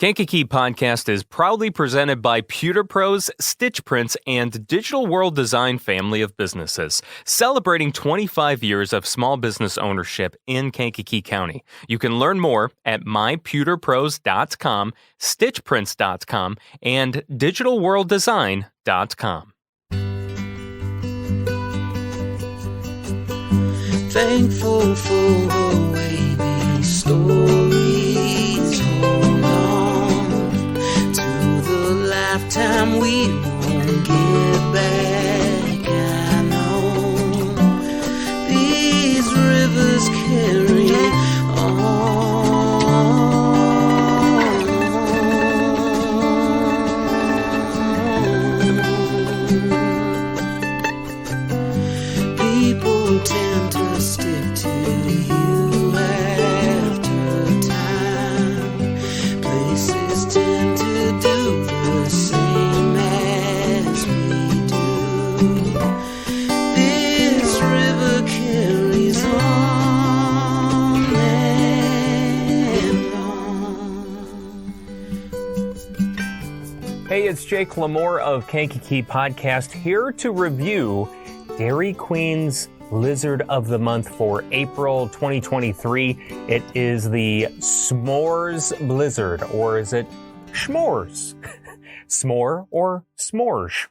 Kankakee Podcast is proudly presented by Pewter Pros, Stitch Prints, and Digital World Design family of businesses, celebrating 25 years of small business ownership in Kankakee County. You can learn more at mypewterpros.com, stitchprints.com, and digitalworlddesign.com. Thankful for the way these stories hold on to the lifetime we won't get back. I know these rivers carry on. People tend to stick to you after time. Places tend to do the same as we do. This river carries on and on. Hey, it's Jake LaMore of Kankakee Podcast here to review Dairy Queen's Blizzard of the Month for April 2023. It is the S'mores Blizzard, or is it Schmores? S'more or s'mores?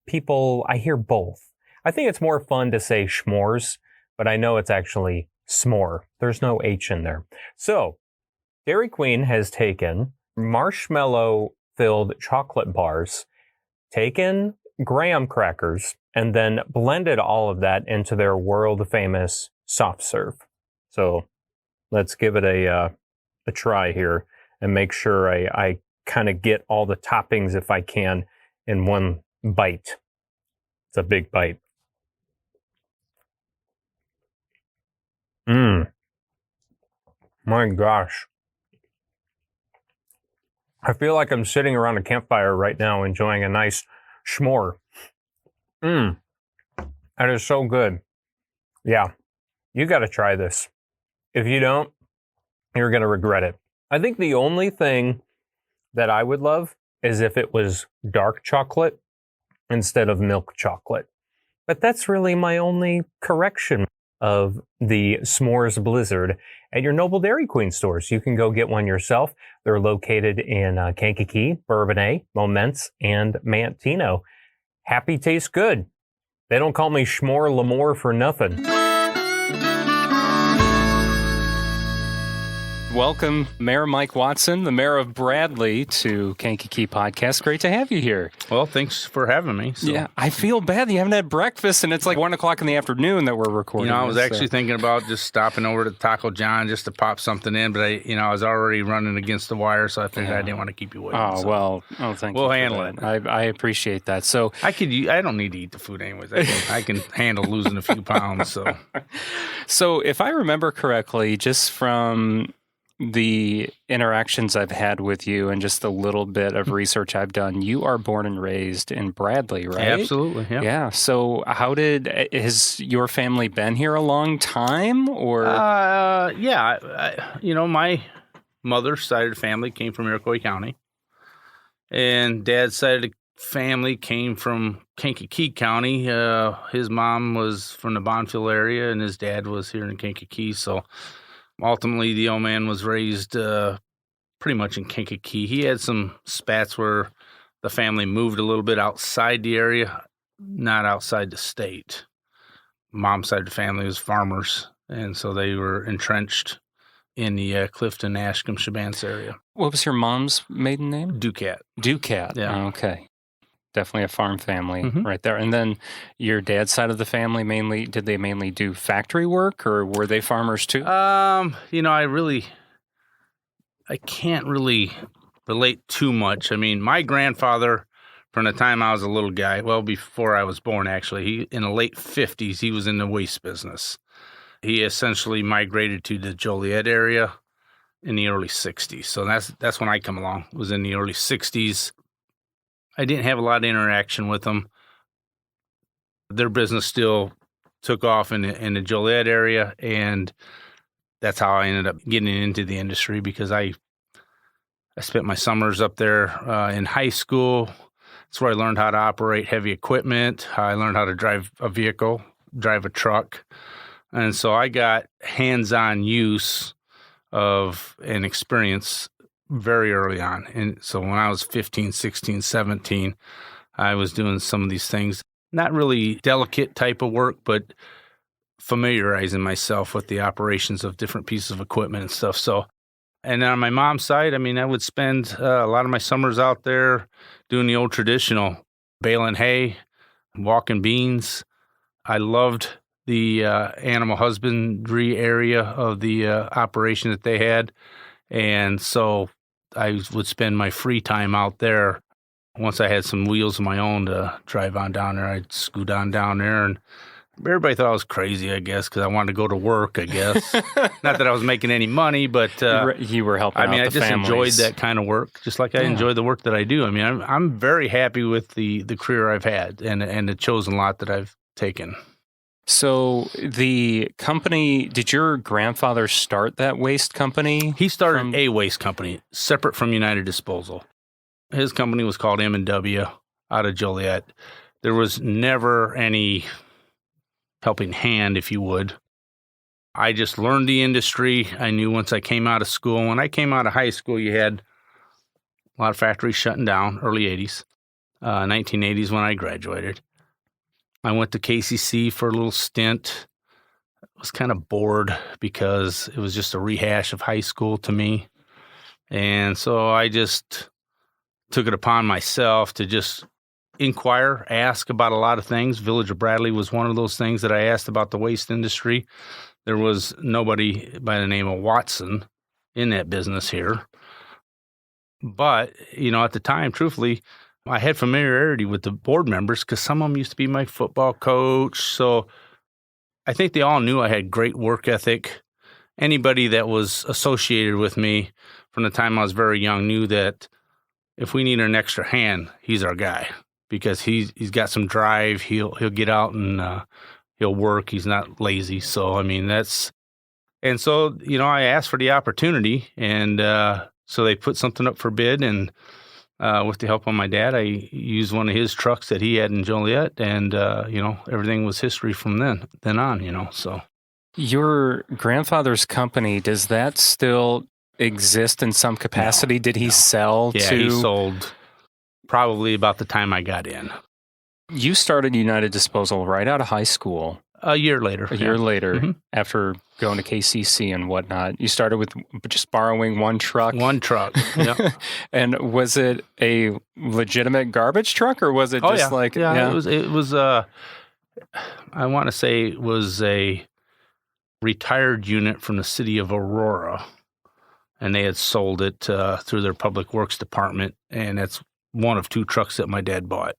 People, I hear both. I think it's more fun to say schmores, but I know it's actually s'more. There's no H in there. So, Dairy Queen has taken marshmallow-filled chocolate bars, taken graham crackers, and then blended all of that into their world-famous soft serve. So let's give it a try here and make sure I kind of get all the toppings, if I can, in one bite. It's a big bite. My gosh. I feel like I'm sitting around a campfire right now enjoying a nice s'more. That is so good. Yeah, you got to try this. If you don't, you're going to regret it. I think the only thing that I would love is if it was dark chocolate instead of milk chocolate. But that's really my only correction of the S'mores Blizzard at your Noble Dairy Queen stores. You can go get one yourself. They're located in Kankakee, Bourbonnais, Momence, and Mantino. Happy tastes good. They don't call me Schmore LaMore for nothing. Welcome, Mayor Mike Watson, the mayor of Bradley, to Kankakee Podcast. Great to have you here. Well, thanks for having me. So. Yeah, I feel bad you haven't had breakfast, and it's like 1 o'clock in the afternoon that we're recording. I was actually thinking about just stopping over to Taco John just to pop something in, but I was already running against the wire, so I figured I didn't want to keep you waiting. Oh, so. well, thank you. We'll handle it. I appreciate that. So I don't need to eat the food anyways. I can handle losing a few pounds. So if I remember correctly, just from the interactions I've had with you and just the little bit of research I've done, you are born and raised in Bradley, right? Absolutely, yeah. Yeah. So has your family been here a long time, or? My mother's side of the family came from Iroquois County, and dad's side of the family came from Kankakee County. His mom was from the Bonfil area, and his dad was here in Kankakee, so ultimately, the old man was raised pretty much in Kankakee. He had some spats where the family moved a little bit outside the area, not outside the state. Mom's side of the family was farmers, and so they were entrenched in the Clifton, Ashcombe, Shabance area. What was your mom's maiden name? Ducat. Ducat. Yeah. Okay. Definitely a farm family right there. And then your dad's side of the family did they mainly do factory work, or were they farmers too? I can't really relate too much. I mean, my grandfather, from the time I was a little guy, well, before I was born, actually, he in the late 50s, he was in the waste business. He essentially migrated to the Joliet area in the early 60s. So that's when I come along, was in the early 60s. I didn't have a lot of interaction with them. Their business still took off in the Joliet area, and that's how I ended up getting into the industry, because I I spent my summers up there in high school. That's where I learned how to operate heavy equipment. I learned how to drive a vehicle, drive a truck. And so I got hands-on use of an experience very early on. And so when I was 15, 16, 17, I was doing some of these things, not really delicate type of work, but familiarizing myself with the operations of different pieces of equipment and stuff. So, and on my mom's side, I mean, I would spend a lot of my summers out there doing the old traditional, baling hay, walking beans. I loved the animal husbandry area of the operation that they had. And so I would spend my free time out there. Once I had some wheels of my own to drive on down there, I'd scoot on down there. And everybody thought I was crazy, I guess, because I wanted to go to work, I guess. Not that I was making any money, but you were helping out the I just families. enjoyed that kind of work, just like I enjoy the work that I do. I mean, I'm very happy with the career I've had and the chosen lot that I've taken. So the company, did your grandfather start that waste company? He started a waste company separate from United Disposal. His company was called M&W out of Joliet. There was never any helping hand, if you would. I just learned the industry. I knew once I came out of school. When I came out of high school, you had a lot of factories shutting down, early 80s, 1980s when I graduated. I went to KCC for a little stint. I was kind of bored because it was just a rehash of high school to me. And so I just took it upon myself to just inquire, ask about a lot of things. Village of Bradley was one of those things that I asked about the waste industry. There was nobody by the name of Watson in that business here. But, you know, at the time, truthfully, I had familiarity with the board members because some of them used to be my football coach. So I think they all knew I had great work ethic. Anybody that was associated with me from the time I was very young knew that if we need an extra hand, he's our guy because he's got some drive. He'll get out and he'll work. He's not lazy. So, I mean, and so, you know, I asked for the opportunity and so they put something up for bid and with the help of my dad, I used one of his trucks that he had in Joliet, and you know, everything was history from then on. You know, so your grandfather's company, does that still exist in some capacity? No, Did he sell to? Yeah, he sold probably about the time I got in. You started United Disposal right out of high school. A year later. After going to KCC and whatnot. You started with just borrowing one truck? One truck, yeah. And was it a legitimate garbage truck or was it just like... Yeah, it was I want to say it was a retired unit from the city of Aurora, and they had sold it through their public works department, and that's one of two trucks that my dad bought.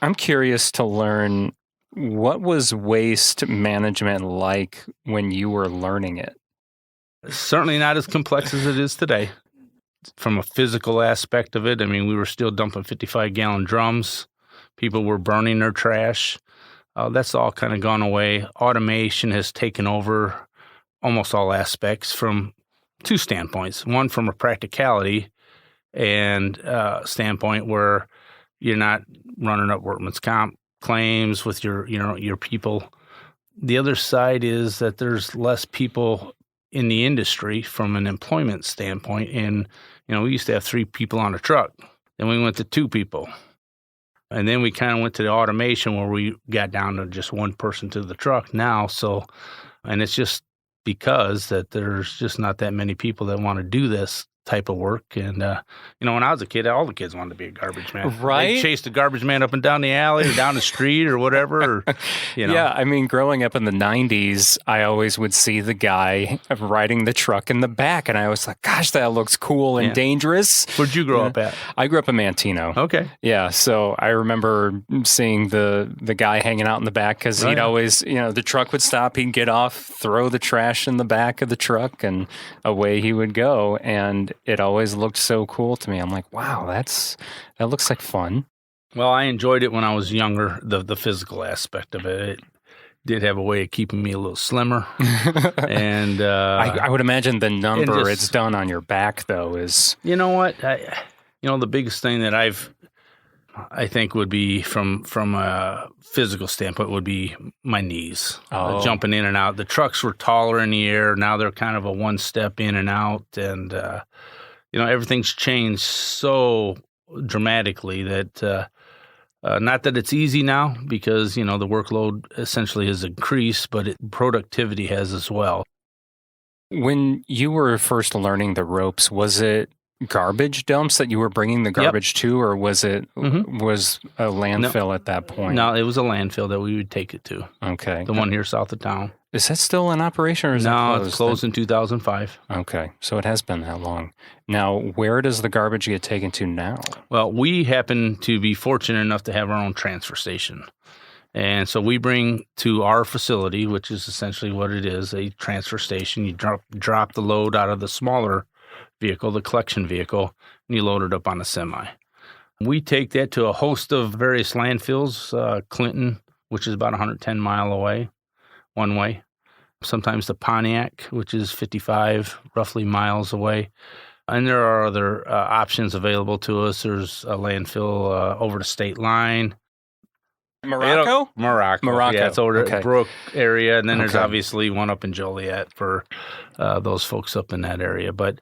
I'm curious to learn, what was waste management like when you were learning it? Certainly not as complex as it is today. From a physical aspect of it, I mean, we were still dumping 55-gallon drums. People were burning their trash. That's all kind of gone away. Automation has taken over almost all aspects from two standpoints. One, from a practicality and standpoint where you're not running up workman's comp claims with your people. The other side is that there's less people in the industry from an employment standpoint. And, you know, we used to have 3 people on a truck. Then we went to 2 people. And then we kind of went to the automation where we got down to just 1 person to the truck now. So, and it's just because that there's just not that many people that want to do this type of work. And, you know, when I was a kid, all the kids wanted to be a garbage man. Right? They chased the garbage man up and down the alley or down the street or whatever. Or, you know. Yeah, I mean, growing up in the 90s, I always would see the guy riding the truck in the back, and I was like, gosh, that looks cool and dangerous. Where'd you grow up at? I grew up in Mantino. Okay. Yeah, so I remember seeing the guy hanging out in the back because he'd always, you know, the truck would stop, he'd get off, throw the trash in the back of the truck, and away he would go. And it always looked so cool to me. I'm like, wow, that looks like fun. Well, I enjoyed it when I was younger, the physical aspect of it. did have a way of keeping me a little slimmer. And I would imagine the number just, it's done on your back, though, is... You know what? The biggest thing that I think would be from a physical standpoint would be my knees. Jumping in and out. The trucks were taller in the air. Now they're kind of a one step in and out. And, everything's changed so dramatically that not that it's easy now because, the workload essentially has increased, but productivity has as well. When you were first learning the ropes, was it garbage dumps that you were bringing the garbage to, or was it was a landfill at that point? No, it was a landfill that we would take it to. Okay. The one here south of town. Is that still in operation, or is that closed? No, it's closed in 2005. Okay, so it has been that long. Now, where does the garbage get taken to now? Well, we happen to be fortunate enough to have our own transfer station. And so we bring to our facility, which is essentially what it is, a transfer station. You drop the load out of the smaller vehicle, the collection vehicle, and you load it up on a semi. We take that to a host of various landfills, Clinton, which is about 110 mile away, one way. Sometimes the Pontiac, which is 55 roughly miles away. And there are other options available to us. There's a landfill over the state line. Morocco? Morocco. Yeah, it's over the Brook area. And then there's Okay. obviously one up in Joliet for those folks up in that area. But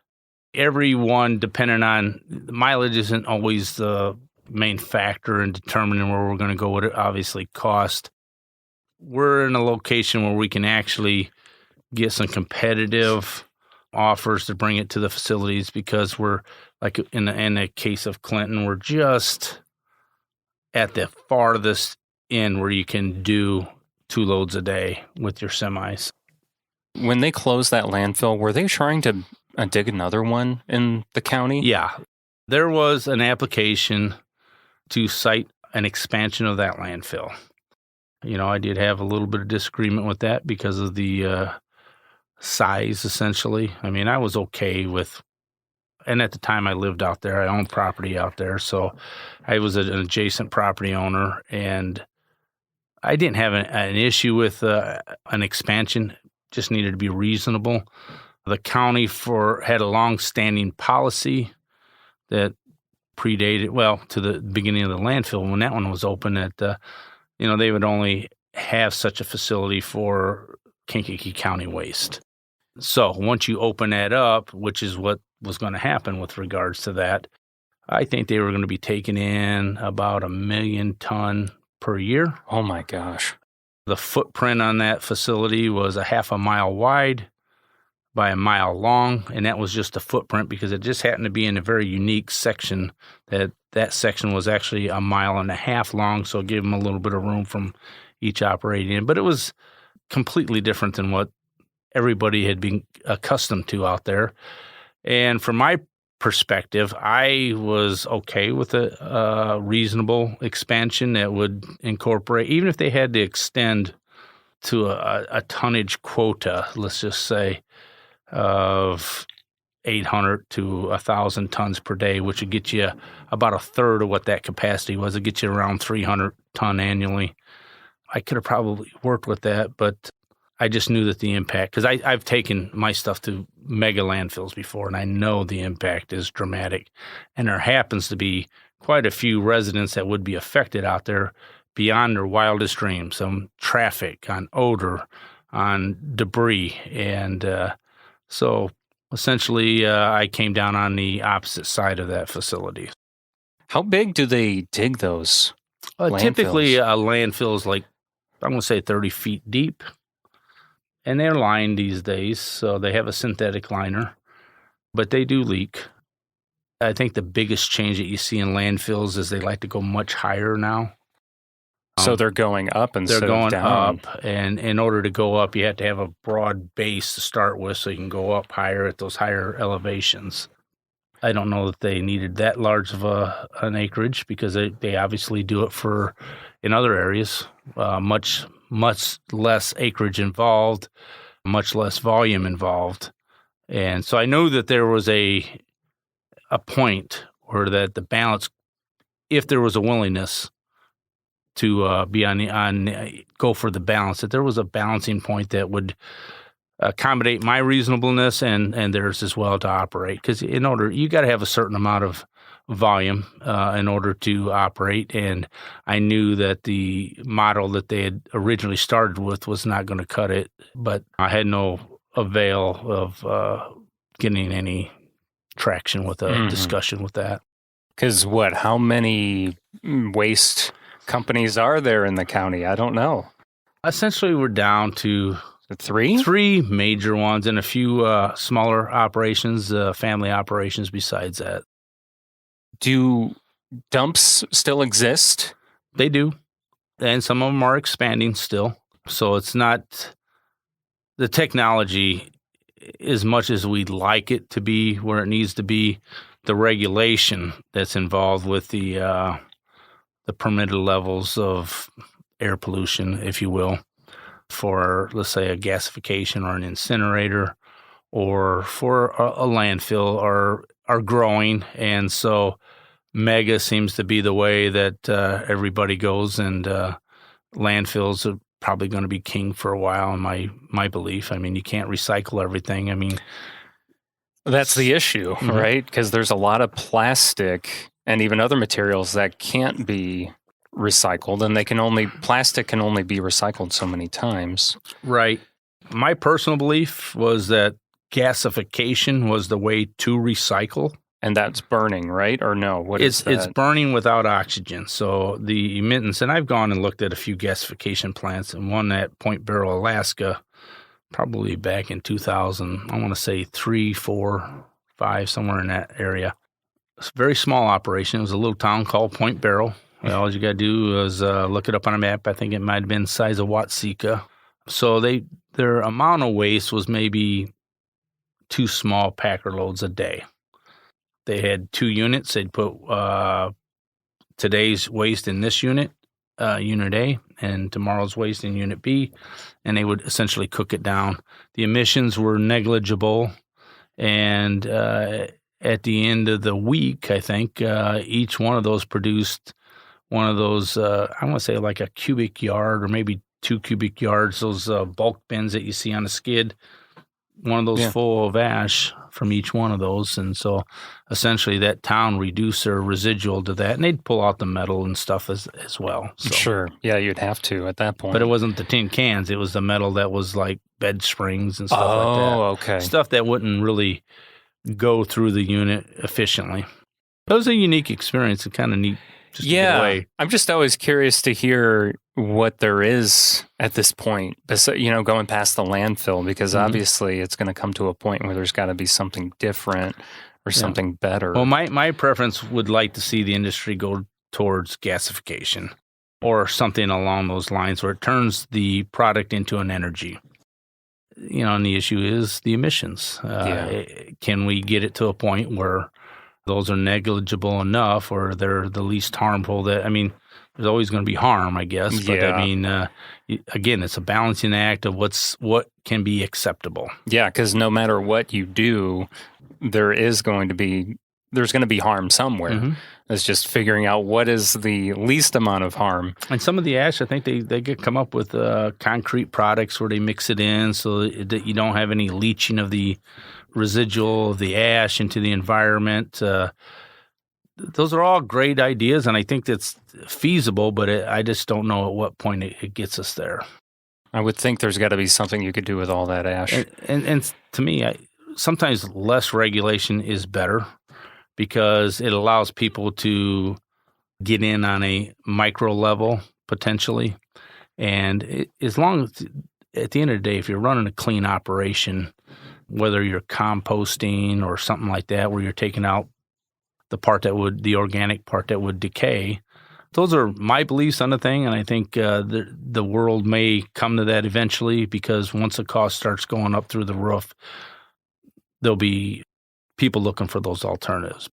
everyone, depending on mileage, isn't always the main factor in determining where we're going to go. What it obviously cost. We're in a location where we can actually get some competitive offers to bring it to the facilities because we're like in the case of Clinton, we're just at the farthest end where you can do 2 loads a day with your semis. When they closed that landfill, were they trying to dig another one in the county? Yeah. There was an application to cite an expansion of that landfill. I did have a little bit of disagreement with that because of the size, essentially. I mean, I was okay with, and at the time I lived out there, I owned property out there, so I was an adjacent property owner, and I didn't have an issue with an expansion, just needed to be reasonable. The county had a long-standing policy that predated, to the beginning of the landfill, when that one was open, that they would only have such a facility for Kankakee County waste. So once you open that up, which is what was going to happen with regards to that, I think they were going to be taking in about 1 million ton per year. Oh my gosh. The footprint on that facility was a half a mile wide by a mile long, and that was just a footprint because it just happened to be in a very unique section. That section was actually 1.5 miles long, so it gave them a little bit of room from each operating in. But it was completely different than what everybody had been accustomed to out there. And from my perspective, I was okay with a reasonable expansion that would incorporate, even if they had to extend to a tonnage quota, let's just say, of 800 to 1,000 tons per day, which would get you about a third of what that capacity was. It'd get you around 300 ton annually. I could have probably worked with that, but I just knew that the impact, because I've taken my stuff to mega landfills before, and I know the impact is dramatic. And there happens to be quite a few residents that would be affected out there beyond their wildest dreams, on traffic, on odor, on debris. And so essentially I came down on the opposite side of that facility. How big do they dig those landfills? Typically a landfill is like, I'm going to say 30 feet deep. And they're lined these days, so they have a synthetic liner, but they do leak. I think the biggest change that you see in landfills is they like to go much higher now. So they're going up instead of down. They're going up, and in order to go up, you have to have a broad base to start with so you can go up higher at those higher elevations. I don't know that they needed that large of an acreage because they obviously do it in other areas, much less acreage involved, much less volume involved. And so I know that there was a point where that the balance, if there was a willingness to be go for the balance, that there was a balancing point that would accommodate my reasonableness and theirs as well to operate. Because you got to have a certain amount of volume in order to operate. And I knew that the model that they had originally started with was not going to cut it, but I had no avail of getting any traction with a discussion with that. Because how many waste companies are there in the county? I don't know. Essentially, we're down to three major ones and a few smaller operations, family operations besides that. Do dumps still exist? They do. And some of them are expanding still. So it's not the technology as much as we'd like it to be where it needs to be. The regulation that's involved with the permitted levels of air pollution, if you will, for, let's say, a gasification or an incinerator or for a landfill are growing. And so mega seems to be the way that everybody goes, and landfills are probably going to be king for a while, in my belief. I mean, you can't recycle everything. I mean, that's the issue, right? Because there's a lot of plastic and even other materials that can't be recycled, and plastic can only be recycled so many times. Right. My personal belief was that gasification was the way to recycle. And that's burning, right? Or no? What is that? It's burning without oxygen. So the emittance, and I've gone and looked at a few gasification plants, and one at Point Barrow, Alaska, probably back in 2000, I want to say 3, 4, 5, somewhere in that area. It's a very small operation. It was a little town called Point Barrow. All you got to do is look it up on a map. I think it might have been the size of Watseka. So their amount of waste was maybe 2 small packer loads a day. They had 2 units. They'd put today's waste in this unit, Unit A, and tomorrow's waste in Unit B, and they would essentially cook it down. The emissions were negligible, and at the end of the week, I think, each one of those produced one of those, I want to say like a cubic yard or maybe 2 cubic yards, those bulk bins that you see on a skid, one of those full of ash from each one of those. And so essentially that town reduced their residual to that, and they'd pull out the metal and stuff as well. So. Sure. Yeah, you'd have to at that point. But it wasn't the tin cans. It was the metal that was like bed springs and stuff like that. Oh, okay. Stuff that wouldn't really go through the unit efficiently. It was a unique experience and kind of neat. I'm just always curious to hear what there is at this point, going past the landfill, because obviously it's going to come to a point where there's got to be something different or something better. Well, my preference would like to see the industry go towards gasification or something along those lines where it turns the product into an energy. And the issue is the emissions. Can we get it to a point where those are negligible enough, or they're the least harmful? There's always going to be harm, I guess. But again, it's a balancing act of what can be acceptable. Yeah, because no matter what you do, there's going to be harm somewhere. Mm-hmm. It's just figuring out what is the least amount of harm. And some of the ash, I think they come up with concrete products where they mix it in so that you don't have any leaching of the residual of the ash into the environment. Those are all great ideas, and I think that's feasible, but I just don't know at what point it gets us there. I would think there's got to be something you could do with all that ash. And to me, sometimes less regulation is better because it allows people to get in on a micro level potentially. And as long as, at the end of the day, if you're running a clean operation, whether you're composting or something like that, where you're taking out the organic part that would decay, those are my beliefs on the thing. And I think the world may come to that eventually, because once the cost starts going up through the roof, there'll be people looking for those alternatives.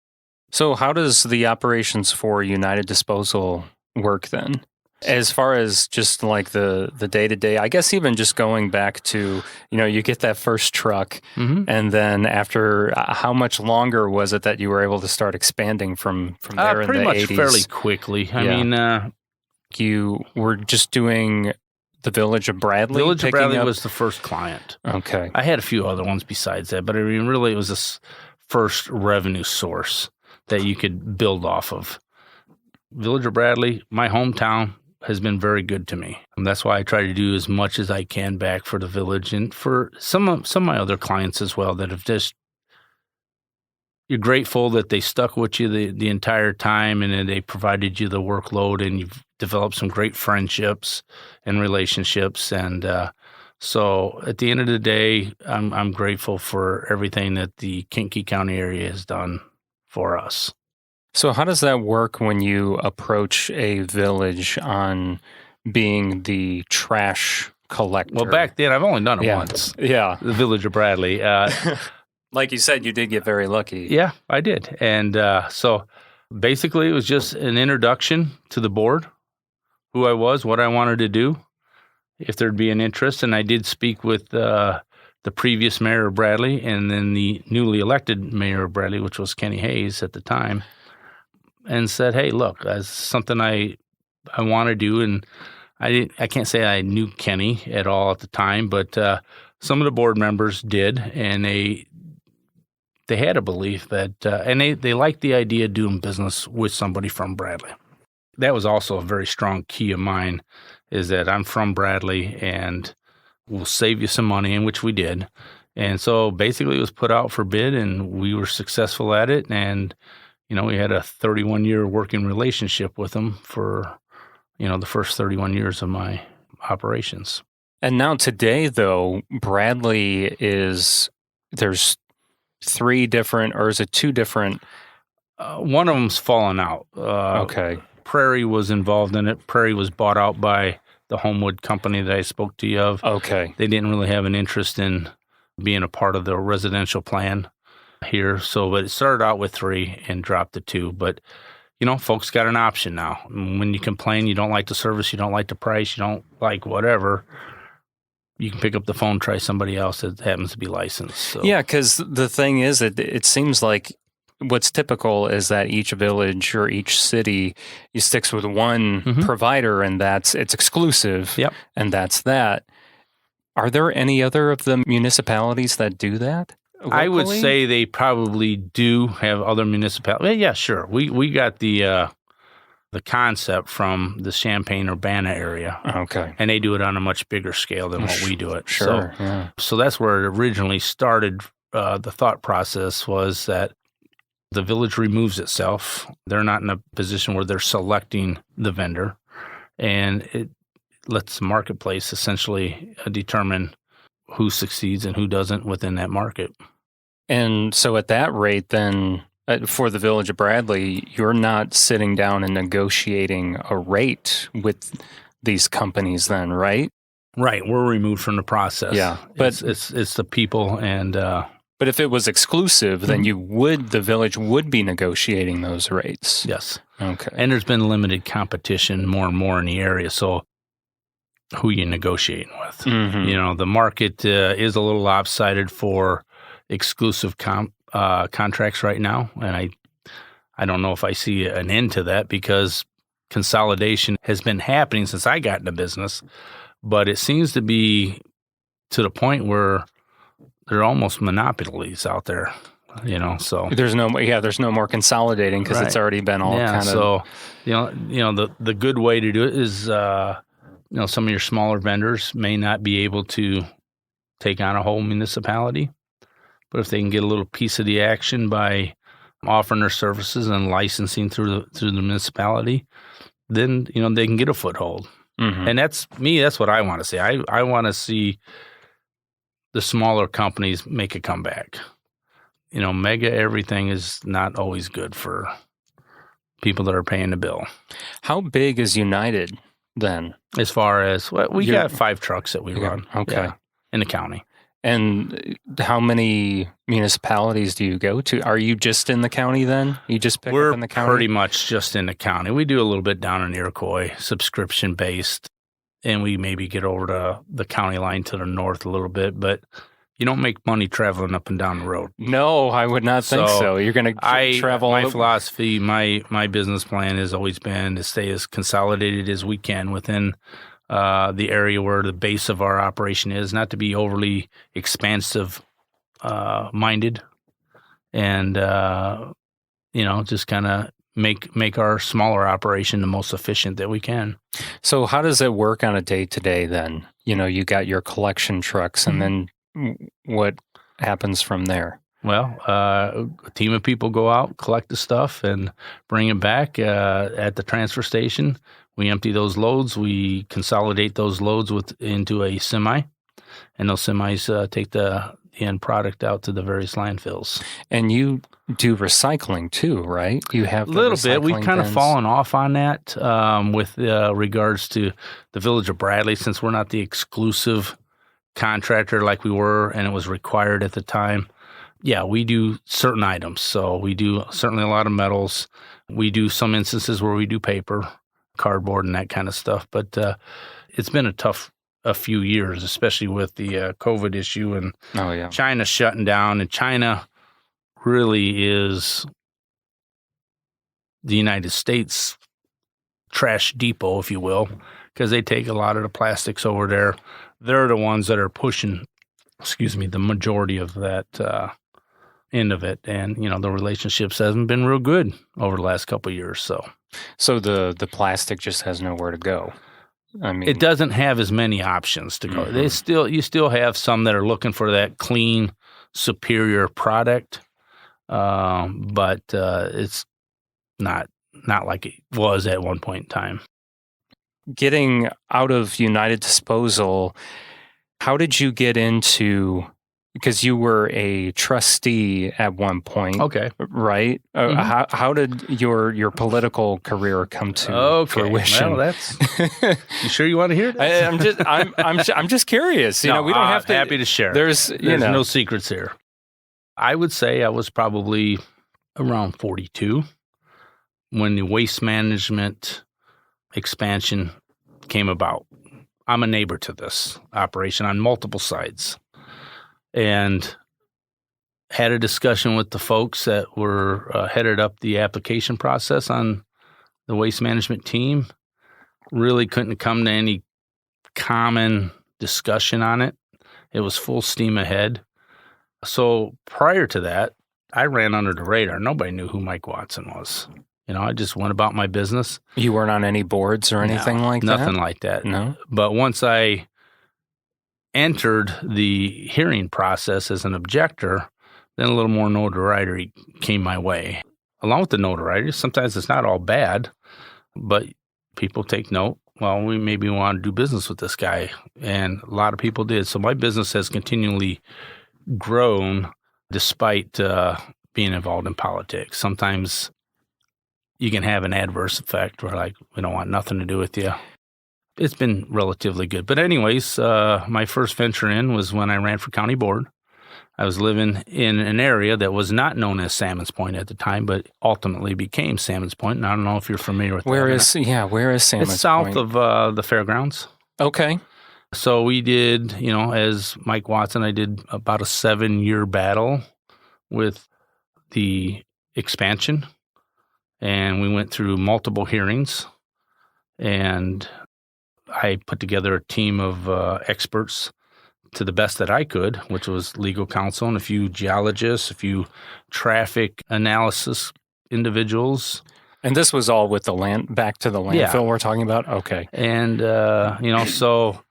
So how does the operations for United Disposal work then? As far as just like the day-to-day, I guess even just going back to, you get that first truck, and then after, how much longer was it that you were able to start expanding from there in the 80s? Pretty much fairly quickly. I mean, You were just doing the Village of Bradley? Village of Bradley was the first client. Okay. I had a few other ones besides that, but I mean, really, it was this first revenue source that you could build off of. Village of Bradley, my hometown, has been very good to me. And that's why I try to do as much as I can back for the village and for some of my other clients as well that have just, you're grateful that they stuck with you the entire time and then they provided you the workload and you've developed some great friendships and relationships. And so at the end of the day, I'm grateful for everything that the Kankakee County area has done for us. So how does that work when you approach a village on being the trash collector? Well, back then, I've only done it once. Yeah. The Village of Bradley. Like you said, you did get very lucky. Yeah, I did. And so basically it was just an introduction to the board, who I was, what I wanted to do, if there'd be an interest. And I did speak with the previous mayor of Bradley and then the newly elected mayor of Bradley, which was Kenny Hayes at the time, and said, hey, look, that's something I want to do. And I can't say I knew Kenny at all at the time, but some of the board members did, and they had a belief that, and they liked the idea of doing business with somebody from Bradley. That was also a very strong key of mine, is that I'm from Bradley and we'll save you some money, and which we did. And so basically it was put out for bid and we were successful at it. And, we had a 31-year working relationship with them for, the first 31 years of my operations. And now today, though, Bradley there's 3 different, or is it 2 different? One of them's fallen out. Okay. Prairie was involved in it. Prairie was bought out by the Homewood company that I spoke to you of. Okay. They didn't really have an interest in being a part of the residential plan here. So, but it started out with 3 and dropped to 2. But, folks got an option now. When you complain, you don't like the service, you don't like the price, you don't like whatever, you can pick up the phone, try somebody else that happens to be licensed. So. Yeah, because the thing is, it seems like what's typical is that each village or each city sticks with one provider, and it's exclusive. Yep. And that's that. Are there any other of the municipalities that do that locally? I would say they probably do have other municipalities. Yeah, sure. We got the concept from the Champaign-Urbana area. Okay. And they do it on a much bigger scale than what we do it. Sure. So that's where it originally started. The thought process was that the village removes itself. They're not in a position where they're selecting the vendor, and it lets the marketplace essentially determine who succeeds and who doesn't within that market. And so at that rate, then, for the Village of Bradley, you're not sitting down and negotiating a rate with these companies then, right? Right. We're removed from the process. Yeah. But it's the people and... But if it was exclusive, then the village would be negotiating those rates. Yes. Okay. And there's been limited competition more and more in the area. So who you negotiating with? Mm-hmm. The market is a little lopsided for exclusive contracts right now. And I don't know if I see an end to that, because consolidation has been happening since I got into business. But it seems to be to the point where there are almost monopolies out there, so there's no more consolidating because it's already been all kind of. So, the good way to do it is, some of your smaller vendors may not be able to take on a whole municipality, but if they can get a little piece of the action by offering their services and licensing through the municipality, then, they can get a foothold. Mm-hmm. And that's what I want to see. I want to see the smaller companies make a comeback. Mega everything is not always good for people that are paying the bill. How big is United then? As far as, we got 5 trucks that we run. Okay. In the county. And how many municipalities do you go to? Are you just in the county then? You just pick up in the county? We're pretty much just in the county. We do a little bit down in Iroquois, subscription-based, and we maybe get over to the county line to the north a little bit. But, you don't make money traveling up and down the road. No, I would not think so. You're going to travel. My philosophy, my business plan has always been to stay as consolidated as we can within the area where the base of our operation is, not to be overly expansive minded, and just kind of make our smaller operation the most efficient that we can. So how does it work on a day-to-day then? You got your collection trucks, and then what happens from there? Well, a team of people go out, collect the stuff, and bring it back at the transfer station. We empty those loads. We consolidate those loads into a semi, and those semis take the end product out to the various landfills. And you do recycling too, right? You have a little bit. We've kind of fallen off on that with regards to the Village of Bradley, since we're not the exclusive contractor like we were, and it was required at the time. Yeah, we do certain items. So we do certainly a lot of metals. We do some instances where we do paper, cardboard, and that kind of stuff. But it's been a few years, especially with the COVID issue and China shutting down. And China really is the United States trash depot, if you will, because they take a lot of the plastics over there. They're the ones that are pushing, the majority of that end of it. And, the relationships hasn't been real good over the last couple of years. So the plastic just has nowhere to go. I mean, it doesn't have as many options to go. You still have some that are looking for that clean, superior product, but it's not like it was at one point in time. Getting out of United Disposal, how did you get into? Because you were a trustee at one point, right? How did your political career come to fruition? Well, you sure you want to hear this? I'm just curious. We don't have to. Happy to share. There's no secrets here. I would say I was probably around 42 when the waste management expansion came about. I'm a neighbor to this operation on multiple sides, and had a discussion with the folks that were headed up the application process on the waste management team. Really couldn't come to any common discussion on it. It was full steam ahead. So prior to that, I ran under the radar. Nobody knew who Mike Watson was. I just went about my business. You weren't on any boards or anything like that? Nothing like that. No? But once I entered the hearing process as an objector, then a little more notoriety came my way. Along with the notoriety, sometimes it's not all bad, but people take note. Well, we maybe want to do business with this guy, and a lot of people did. So my business has continually grown despite being involved in politics. Sometimes you can have an adverse effect where, we don't want nothing to do with you. It's been relatively good. But anyways, my first venture in was when I ran for county board. I was living in an area that was not known as Salmons Point at the time, but ultimately became Salmons Point. And I don't know if you're familiar with where is Salmons Point? It's south of the fairgrounds. Okay. So we did, as Mike Watson, I did about a 7-year battle with the expansion. And we went through multiple hearings, and I put together a team of experts to the best that I could, which was legal counsel and a few geologists, a few traffic analysis individuals. And this was all with back to the landfill we're talking about? Okay. And, so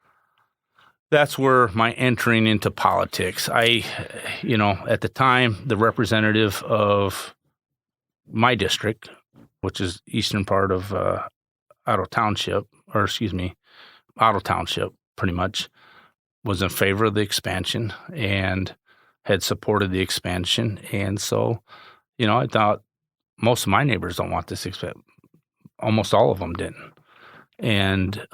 that's where my entering into politics. I, at the time, the representative of my district, which is eastern part of Otto Township, pretty much, was in favor of the expansion and had supported the expansion. And so, I thought most of my neighbors don't want this expansion. Almost all of them didn't. And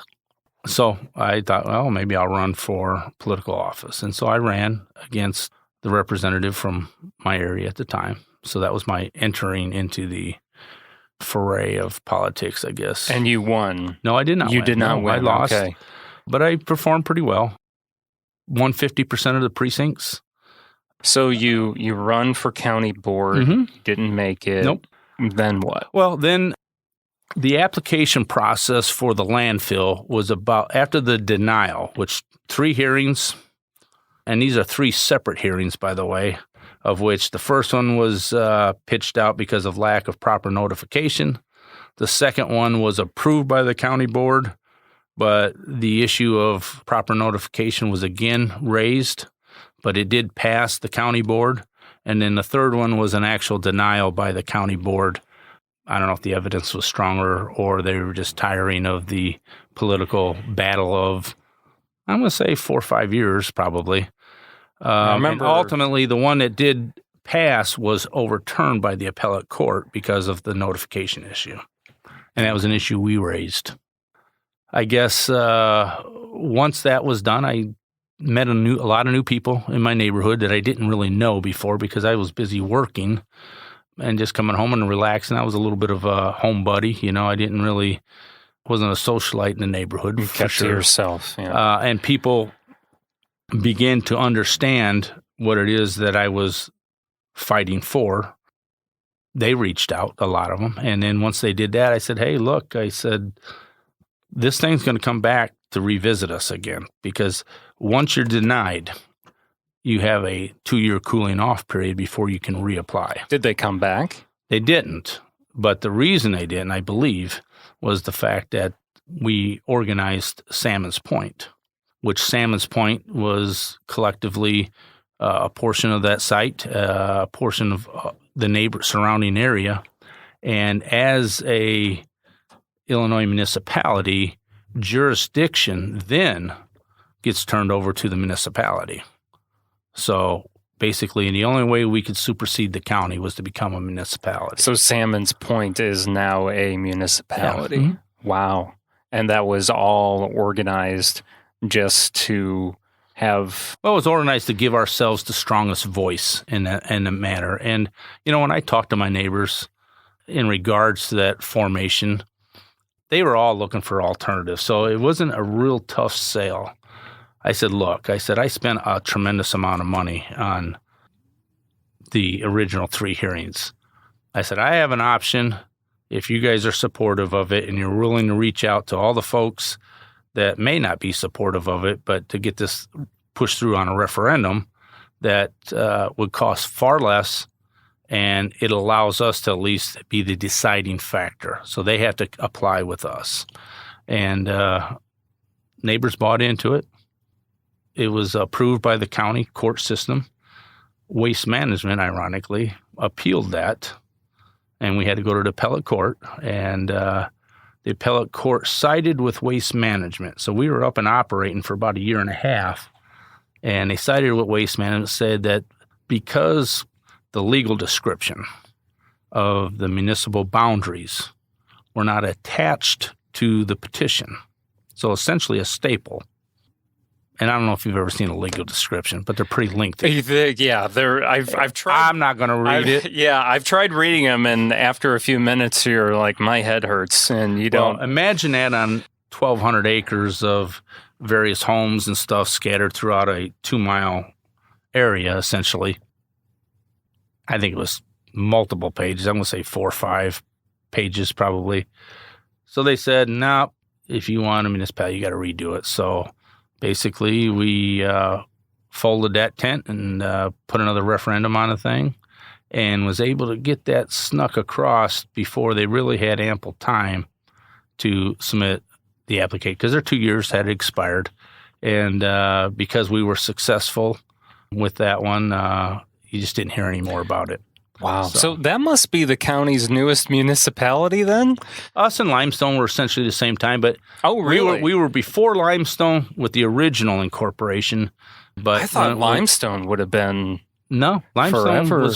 so I thought, well, maybe I'll run for political office. And so I ran against the representative from my area at the time. So that was my entering into the foray of politics, I guess. And you won. No, I did not win. You did not win. I lost. Okay. But I performed pretty well. Won 50% of the precincts. So you run for county board, didn't make it. Nope. Then what? Well, then the application process for the landfill was about after the denial, which 3 hearings, and these are 3 separate hearings, by the way, of which the first one was pitched out because of lack of proper notification. The second one was approved by the county board, but the issue of proper notification was again raised, but it did pass the county board. And then the third one was an actual denial by the county board. I don't know if the evidence was stronger or they were just tiring of the political battle of, I'm going to say 4 or 5 years probably. I remember. And ultimately, the one that did pass was overturned by the appellate court because of the notification issue. And that was an issue we raised. I guess once that was done, I met a lot of new people in my neighborhood that I didn't really know before because I was busy working and just coming home and relaxing. I was a little bit of a home buddy. I wasn't a socialite in the neighborhood. You kept to yourself. Yeah. And people began to understand what it is that I was fighting for. They reached out, a lot of them. And then once they did that, I said, hey, look, I said, this thing's going to come back to revisit us again, because once you're denied, you have a 2-year cooling off period before you can reapply. Did they come back? They didn't. But the reason they didn't, I believe, was the fact that we organized Salmon's Point, which Salmon's Point was collectively a portion of that site, a portion of the surrounding area. And as a Illinois municipality, jurisdiction then gets turned over to the municipality. So basically, the only way we could supersede the county was to become a municipality. So Salmon's Point is now a municipality. Yeah. Wow. And that was all organized just to have... Well, it was organized to give ourselves the strongest voice in the matter. And, when I talked to my neighbors in regards to that formation, they were all looking for alternatives. So it wasn't a real tough sale. I said, look, I spent a tremendous amount of money on the original 3 hearings. I said, I have an option if you guys are supportive of it and you're willing to reach out to all the folks that may not be supportive of it, but to get this pushed through on a referendum that would cost far less, and it allows us to at least be the deciding factor. So they have to apply with us. And neighbors bought into it. It was approved by the county court system. Waste Management, ironically, appealed that, and we had to go to the appellate court. And the appellate court sided with Waste Management. So we were up and operating for about 1.5 years, and they sided with Waste Management, said that because the legal description of the municipal boundaries were not attached to the petition, so essentially a staple. And I don't know if you've ever seen a legal description, but they're pretty lengthy. Yeah, I've tried. I'm not going to read it. Yeah, I've tried reading them, and after a few minutes, you're like, my head hurts, and you don't. Well, imagine that on 1,200 acres of various homes and stuff scattered throughout a 2-mile area, essentially. I think it was multiple pages. I'm going to say 4 or 5 pages probably. So they said, no, if you want a municipality, you got to redo it. So basically, we folded that tent and put another referendum on the thing, and was able to get that snuck across before they really had ample time to submit the application, because their 2 years had expired. And because we were successful with that one, you just didn't hear any more about it. Wow. So that must be the county's newest municipality then? Us and Limestone were essentially the same time, but oh, really? We were before Limestone with the original incorporation. But I thought Limestone would have been Limestone forever.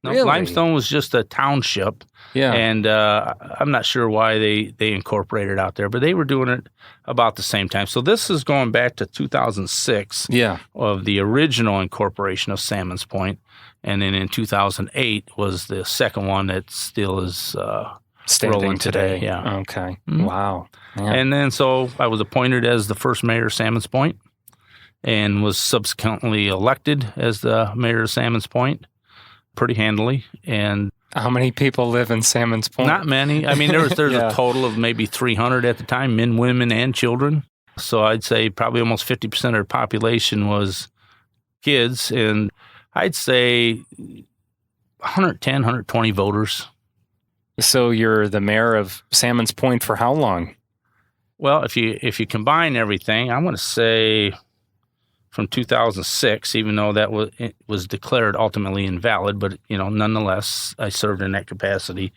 Really? Limestone was just a township. Yeah. And I'm not sure why they incorporated out there, but they were doing it about the same time. So this is going back to 2006 of the original incorporation of Salmon's Point. And then in 2008 was the second one that still is rolling today. Yeah. Okay. Mm-hmm. Wow. Yeah. And then so I was appointed as the first mayor of Salmon's Point. and was subsequently elected as the mayor of Salmons Point pretty handily. And how many people live in Salmons Point? not many. I mean, there's Yeah. a total of maybe 300 at the time, men, women, and children. So I'd say probably almost 50% of the population was kids, and I'd say 110, 120 voters. So you're the mayor of Salmons Point for how long? Well, if you combine everything, I'm going to say from 2006, even though it was declared ultimately invalid, but nonetheless, I served in that capacity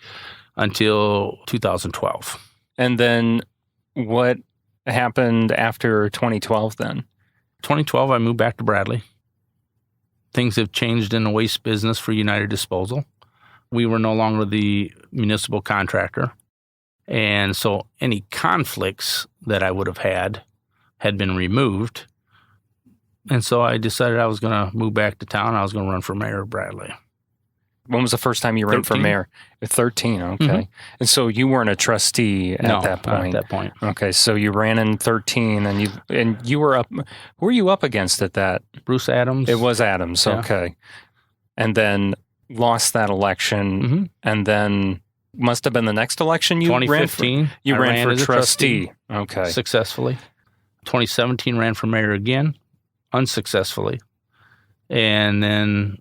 until 2012. And then what happened after 2012 then? 2012, I moved back to Bradley. Things have changed in the waste business for United Disposal. We were no longer the municipal contractor. And so any conflicts that I would have had been removed. And so I decided I was going to move back to town. I was going to run for mayor of Bradley. When was the first time you ran for 13. mayor? 13, okay. Mm-hmm. And so you weren't a trustee at that point? Not at that point. Okay, so you ran in 13, and you were up. Who were you up against at that? Bruce Adams. It was Adams, Yeah. okay. And then lost that election, Mm-hmm. and then must have been the next election you ran for? 2015. You I ran for as a trustee. Okay. Successfully. 2017 ran for mayor again, unsuccessfully. And then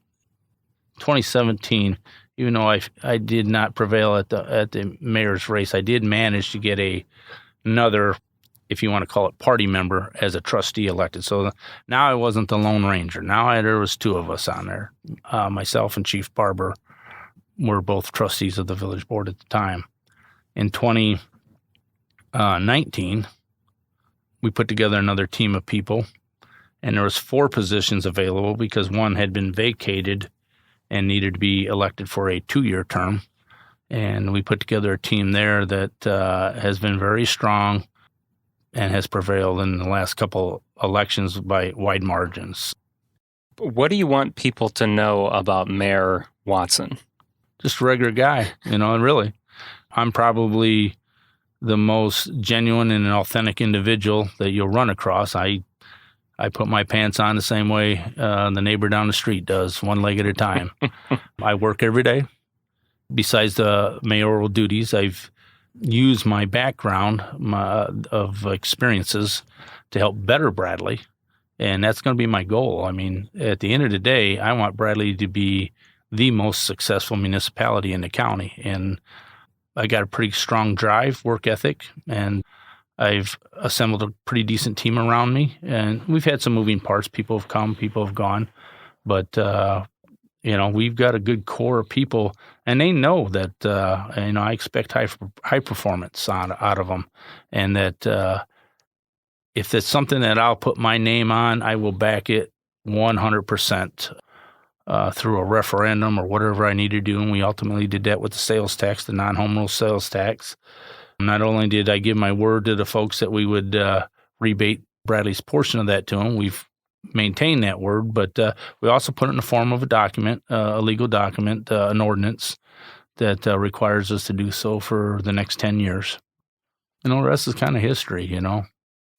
2017, even though I did not prevail at the mayor's race, I did manage to get another, if you want to call it, party member as a trustee elected. So now I wasn't the Lone Ranger. Now there was two of us on there. Myself and Chief Barber were both trustees of the village board at the time. In 2019, we put together another team of people, and there was 4 positions available because one had been vacated and needed to be elected for a 2-year term. And we put together a team there that has been very strong and has prevailed in the last couple elections by wide margins. What do you want people to know about Mayor Watson? Just a regular guy, and really. I'm probably the most genuine and authentic individual that you'll run across. I put my pants on the same way the neighbor down the street does, one leg at a time. I work every day. Besides the mayoral duties, I've used my background of experiences to help better Bradley, and that's going to be my goal. I mean, at the end of the day, I want Bradley to be the most successful municipality in the county, and I got a pretty strong drive, work ethic, and I've assembled a pretty decent team around me, and we've had some moving parts. People have come, people have gone, but we've got a good core of people, and they know that I expect high performance out of them, and that if it's something that I'll put my name on, I will back it 100%. Through a referendum or whatever I need to do, and we ultimately did that with the sales tax, the non-home rule sales tax. Not only did I give my word to the folks that we would rebate Bradley's portion of that to them, we've maintained that word, but we also put it in the form of a document, a legal document, an ordinance that requires us to do so for the next 10 years. The rest is kind of history,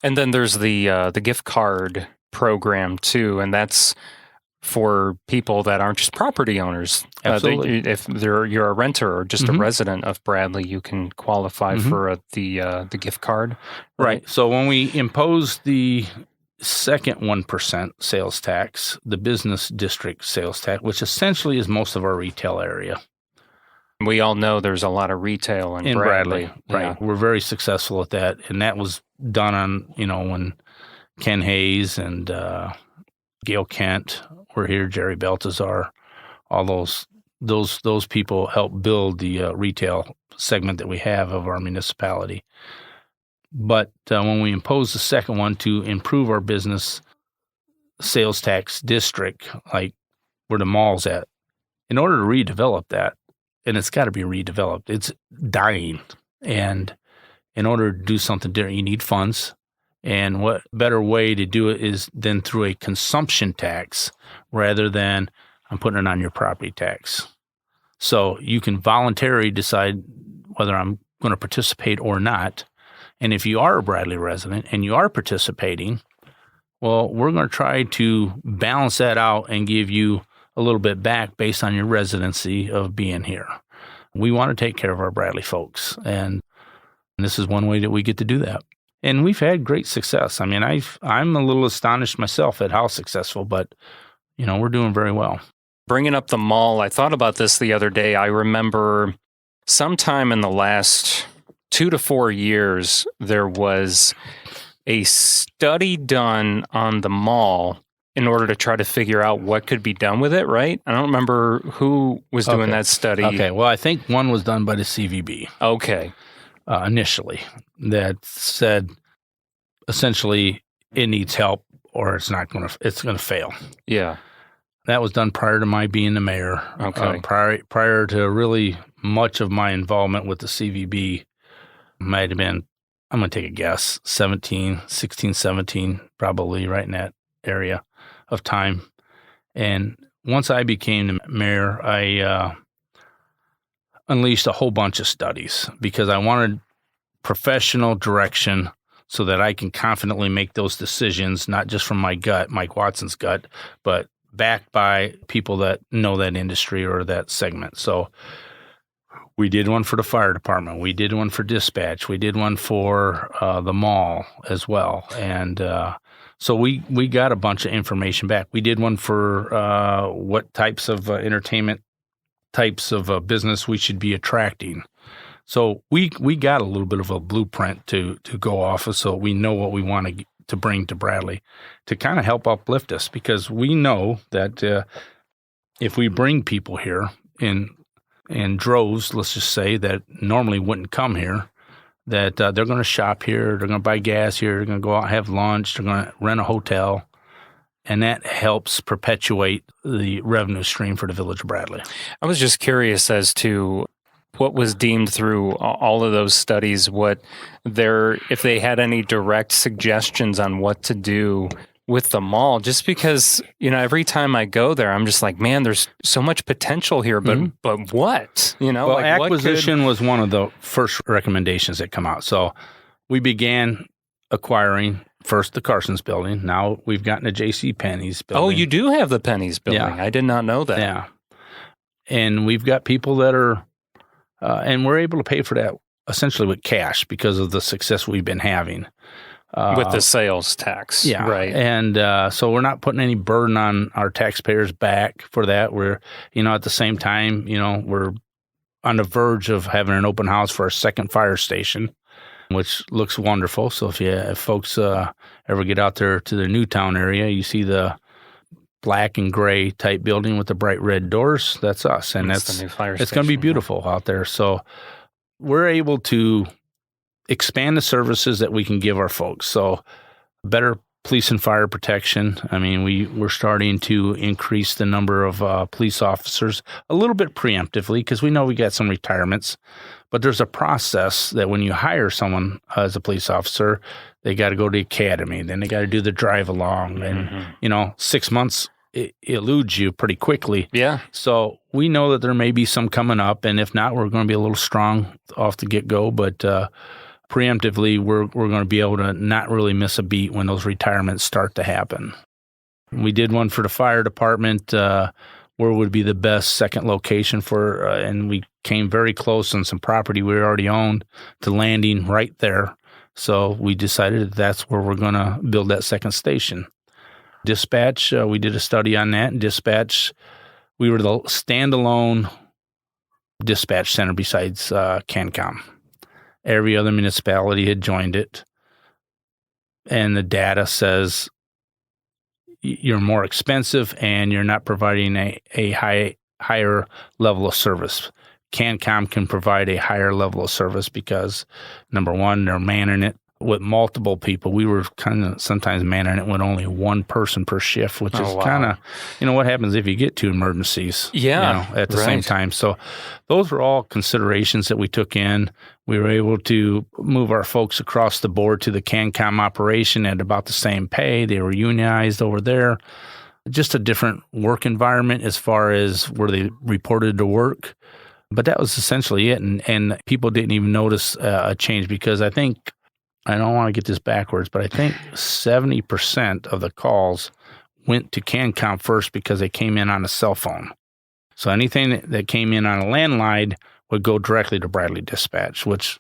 And then there's the gift card program too, and that's for people that aren't just property owners. Absolutely. If you're a renter or just a resident of Bradley, you can qualify for the gift card. Right. So when we imposed the second 1% sales tax, the business district sales tax, which essentially is most of our retail area. We all know there's a lot of retail in Bradley. Right. Yeah. We're very successful at that. And that was done on, when Ken Hayes and Gail Kent were here, Jerry Baltazar, all those people helped build the retail segment that we have of our municipality. But when we imposed the second one to improve our business sales tax district, like where the mall's at, in order to redevelop that, and it's got to be redeveloped, it's dying. And in order to do something different, you need funds. And what better way to do it is than through a consumption tax rather than I'm putting it on your property tax. So you can voluntarily decide whether I'm going to participate or not. And if you are a Bradley resident and you are participating, Well, we're going to try to balance that out and give you a little bit back based on your residency of being here. We want to take care of our Bradley folks, and this is one way that we get to do that. And we've had great success. I mean, I'm a little astonished myself at how successful, but, we're doing very well. Bringing up the mall, I thought about this the other day. I remember sometime in the last 2 to 4 years, there was a study done on the mall in order to try to figure out what could be done with it, right? I don't remember who was doing that study. Okay, well, I think one was done by the CVB. Okay. Initially, that said, essentially, it needs help or it's going to fail. Yeah. That was done prior to my being the mayor. Okay. Prior to really much of my involvement with the CVB might have been, I'm going to take a guess, 16, 17, probably right in that area of time. And once I became the mayor, I unleashed a whole bunch of studies because I wanted professional direction so that I can confidently make those decisions, not just from my gut, Mike Watson's gut, but backed by people that know that industry or that segment. So we did one for the fire department. We did one for dispatch. We did one for the mall as well. And so we got a bunch of information back. We did one for what types of entertainment types of business we should be attracting. So we got a little bit of a blueprint to go off of, so we know what we want to bring to Bradley to kind of help uplift us, because we know that if we bring people here in droves, let's just say, that normally wouldn't come here, that they're going to shop here, they're going to buy gas here, they're going to go out and have lunch, they're going to rent a hotel, and that helps perpetuate the revenue stream for the Village of Bradley. I was just curious as to what was deemed through all of those studies, if they had any direct suggestions on what to do with the mall, just because, every time I go there, I'm just like, man, there's so much potential here, but what? Well, acquisition was one of the first recommendations that come out. So we began acquiring first the Carson's building. Now we've gotten a J.C. Penney's building. Oh, you do have the Penney's building. Yeah. I did not know that. Yeah. And we've got people that are, and we're able to pay for that essentially with cash because of the success we've been having. With the sales tax. Yeah. Right. And so we're not putting any burden on our taxpayers back for that. We're, at the same time, we're on the verge of having an open house for our second fire station, which looks wonderful. So if folks ever get out there to the Newtown area, you see the black and gray type building with the bright red doors, that's us. And it's going to be beautiful out there. So we're able to expand the services that we can give our folks. So better police and fire protection. I mean, we're starting to increase the number of police officers a little bit preemptively because we know we got some retirements. But there's a process that when you hire someone as a police officer, they got to go to the academy. Then they got to do the drive along. And, 6 months it eludes you pretty quickly. Yeah. So we know that there may be some coming up. And if not, we're going to be a little strong off the get-go. But preemptively, we're going to be able to not really miss a beat when those retirements start to happen. We did one for the fire department, where would be the best second location for, and we came very close on some property we already owned to landing right there. So we decided that's where we're going to build that second station. Dispatch, we did a study on that. And dispatch, we were the standalone dispatch center besides CanCom. Every other municipality had joined it. And the data says you're more expensive and you're not providing a higher level of service. CanCom can provide a higher level of service because, number one, they're manning it with multiple people. We were kind of sometimes manning it with only one person per shift, which is kind of, what happens if you get two emergencies at the same time. So those were all considerations that we took in. We were able to move our folks across the board to the CanCom operation at about the same pay. They were unionized over there. Just a different work environment as far as where they reported to work. But that was essentially it. And people didn't even notice a change because I think I don't want to get this backwards, but I think 70% of the calls went to CanCom first because they came in on a cell phone. So anything that came in on a landline would go directly to Bradley Dispatch, which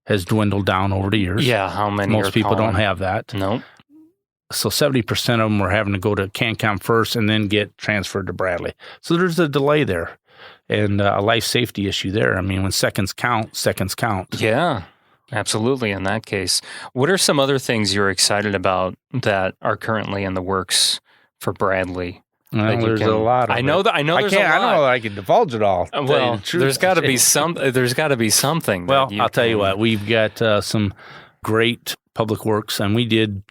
has dwindled down over the years. Yeah, how many? Most people don't have that. No. So 70% of them were having to go to CanCom first and then get transferred to Bradley. So there's a delay there and a life safety issue there. I mean, when seconds count, seconds count. Yeah, absolutely. In that case, what are some other things you're excited about that are currently in the works for Bradley? Well, there's a lot. I know that. I know. There's a lot. I don't know that I can divulge it all. Well, there's got to be some. There's got to be something. Well, I'll tell you what. We've got some great public works, and we did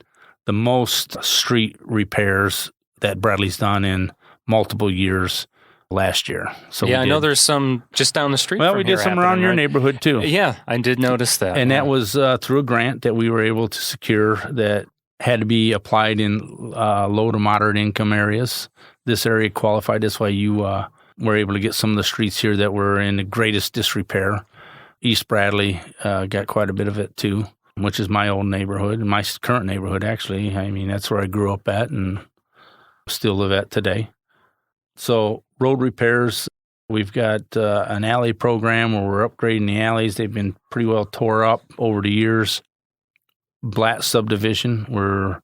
the most street repairs that Bradley's done in multiple years last year. So yeah, I know there's some just down the street. Well, from we did some around your neighborhood too. Yeah, I did notice that. And that was through a grant that we were able to secure that had to be applied in low to moderate income areas. This area qualified. That's why you were able to get some of the streets here that were in the greatest disrepair. East Bradley got quite a bit of it too, which is my old neighborhood, my current neighborhood actually. I mean, that's where I grew up at and still live at today. So road repairs, we've got an alley program where we're upgrading the alleys. They've been pretty well tore up over the years. Blatt subdivision, we're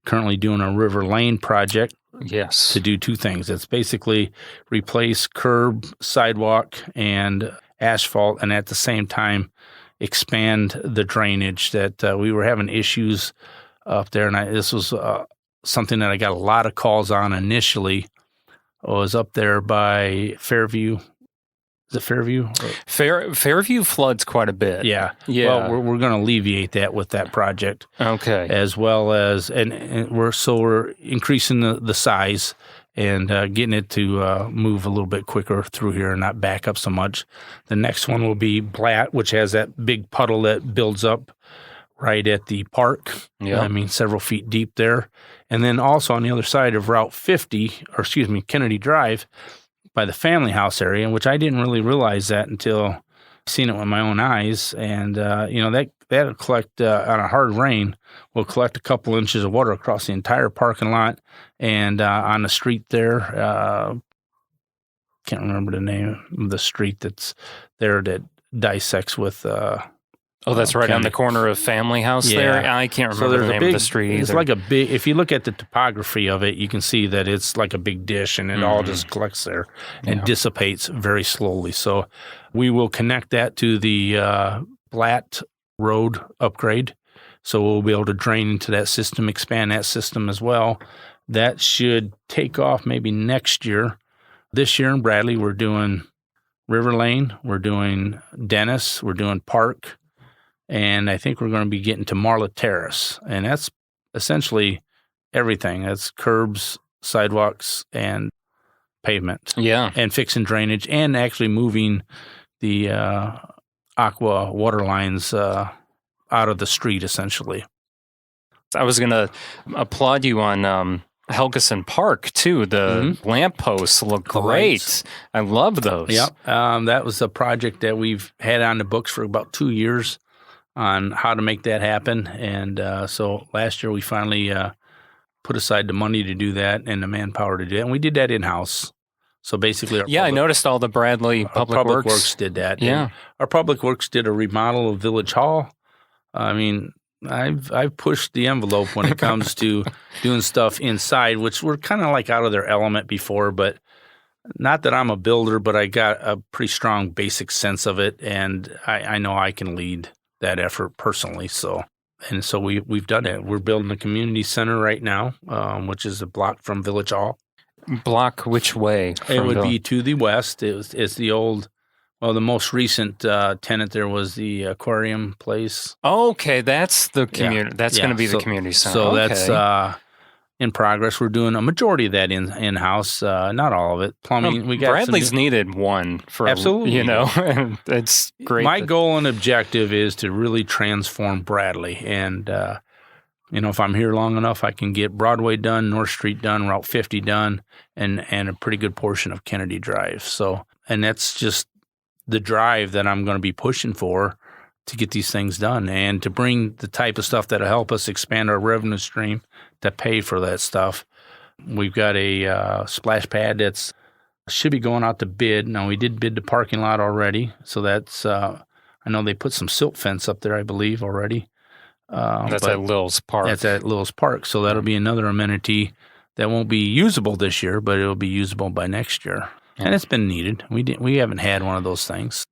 currently doing a River Lane project. Yes. To do two things. It's basically replace curb, sidewalk, and asphalt, and at the same time expand the drainage that we were having issues up there. And this was something that I got a lot of calls on initially. I was up there by Fairview. Is it Fairview? Fairview floods quite a bit. Yeah. Yeah. Well, we're going to alleviate that with that project. Okay. As well as, and we're increasing the size and getting it to move a little bit quicker through here and not back up so much. The next one will be Blatt, which has that big puddle that builds up right at the park. Yeah. I mean, several feet deep there. And then also on the other side of Route 50, or excuse me, Kennedy Drive, by the family house area, which I didn't really realize that until seeing it with my own eyes. And, that'll collect, on a hard rain, will collect a couple inches of water across the entire parking lot. And on the street there, can't remember the name of the street that's there that dissects with... that's right on the corner of Family House there. I can't remember the name of the street either. It's like a big, if you look at the topography of it, you can see that it's like a big dish and it all just collects there and dissipates very slowly. So we will connect that to the Blatt Road upgrade. So we'll be able to drain into that system, expand that system as well. That should take off maybe next year. This year in Bradley, we're doing River Lane, we're doing Dennis, we're doing Park. And I think we're going to be getting to Marla Terrace. And that's essentially everything. That's curbs, sidewalks, and pavement. Yeah. And fixing drainage and actually moving the aqua water lines out of the street, essentially. I was going to applaud you on Helgeson Park, too. The lampposts look great. I love those. Yep. That was a project that we've had on the books for about 2 years. On how to make that happen. And so last year we finally put aside the money to do that and the manpower to do it. And we did that in-house. So basically I noticed all the Bradley Public Works did that. Yeah. And our Public Works did a remodel of Village Hall. I mean, I've pushed the envelope when it comes to doing stuff inside, which we're kind of like out of their element before, but not that I'm a builder, but I got a pretty strong basic sense of it. And I know I can lead that effort personally. So we've done it. We're building a community center right now, which is a block from Village Hall. Block which way? It would be to the west. It's the old, the most recent tenant there was the aquarium place. Okay, that's the community. That's going to be the community center. So that's in progress. We're doing a majority of that in-house, not all of it. Plumbing. We got Bradley's needed one for absolutely. It's great. My goal and objective is to really transform Bradley, and if I'm here long enough, I can get Broadway done, North Street done, Route 50 done, and a pretty good portion of Kennedy Drive. So, and that's just the drive that I'm going to be pushing for to get these things done and to bring the type of stuff that'll help us expand our revenue stream to pay for that stuff. We've got a splash pad that's should be going out to bid. Now, we did bid the parking lot already, so that's I know they put some silt fence up there, I believe, already. That's at Lil's Park. That's at Lil's Park, so that'll be another amenity that won't be usable this year, but it'll be usable by next year. And it's been needed. We haven't had one of those things.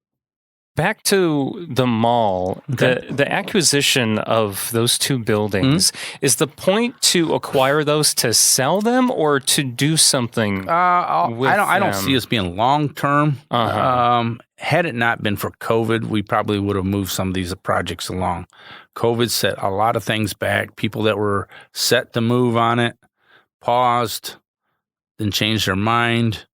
Back to the mall, the acquisition of those two buildings, is the point to acquire those to sell them or to do something with I don't them? see us being long-term. Had it not been for COVID, we probably would have moved some of these projects along. COVID set a lot of things back. People that were set to move on it paused, then changed their mind.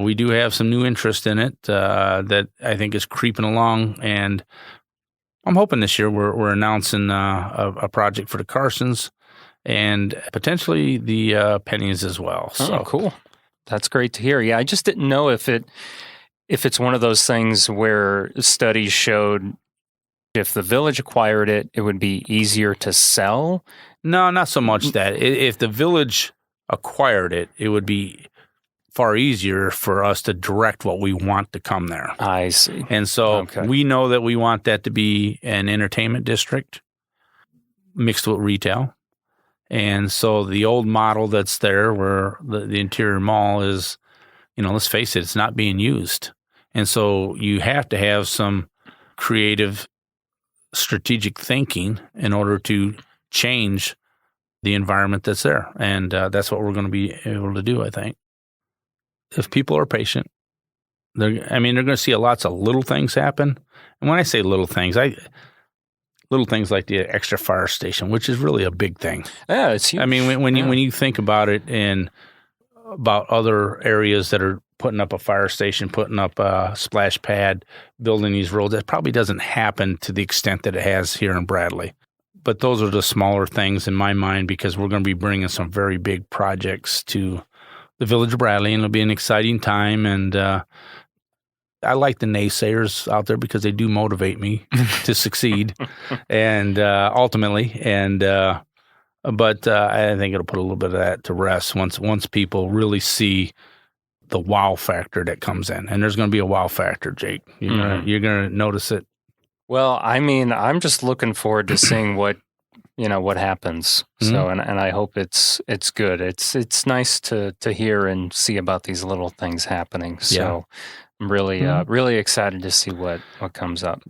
We do have some new interest in it that I think is creeping along, and I'm hoping this year we're announcing a project for the Carsons and potentially the Pennies as well. So cool. That's great to hear. Yeah, I just didn't know if it's one of those things where studies showed if the village acquired it, it would be easier to sell. No, not so much that. If the village acquired it, it would be far easier for us to direct what we want to come there. I see. And so we know that we want that to be an entertainment district mixed with retail. And so the old model that's there where the interior mall is, let's face it, it's not being used. And so you have to have some creative strategic thinking in order to change the environment that's there. And that's what we're going to be able to do, I think. If people are patient, they're going to see lots of little things happen. And when I say little things like the extra fire station, which is really a big thing. Yeah, it's huge. I mean, when you think about it and about other areas that are putting up a fire station, putting up a splash pad, building these roads, that probably doesn't happen to the extent that it has here in Bradley. But those are the smaller things in my mind because we're going to be bringing some very big projects to the Village of Bradley, and it'll be an exciting time. And I like the naysayers out there because they do motivate me to succeed, and ultimately. And but I think it'll put a little bit of that to rest once people really see the wow factor that comes in. And there's going to be a wow factor, Jake. You're gonna notice it. Well, I mean, I'm just looking forward to seeing what happens. So, and I hope it's good. It's nice to hear and see about these little things happening. So I'm really, really excited to see what comes up.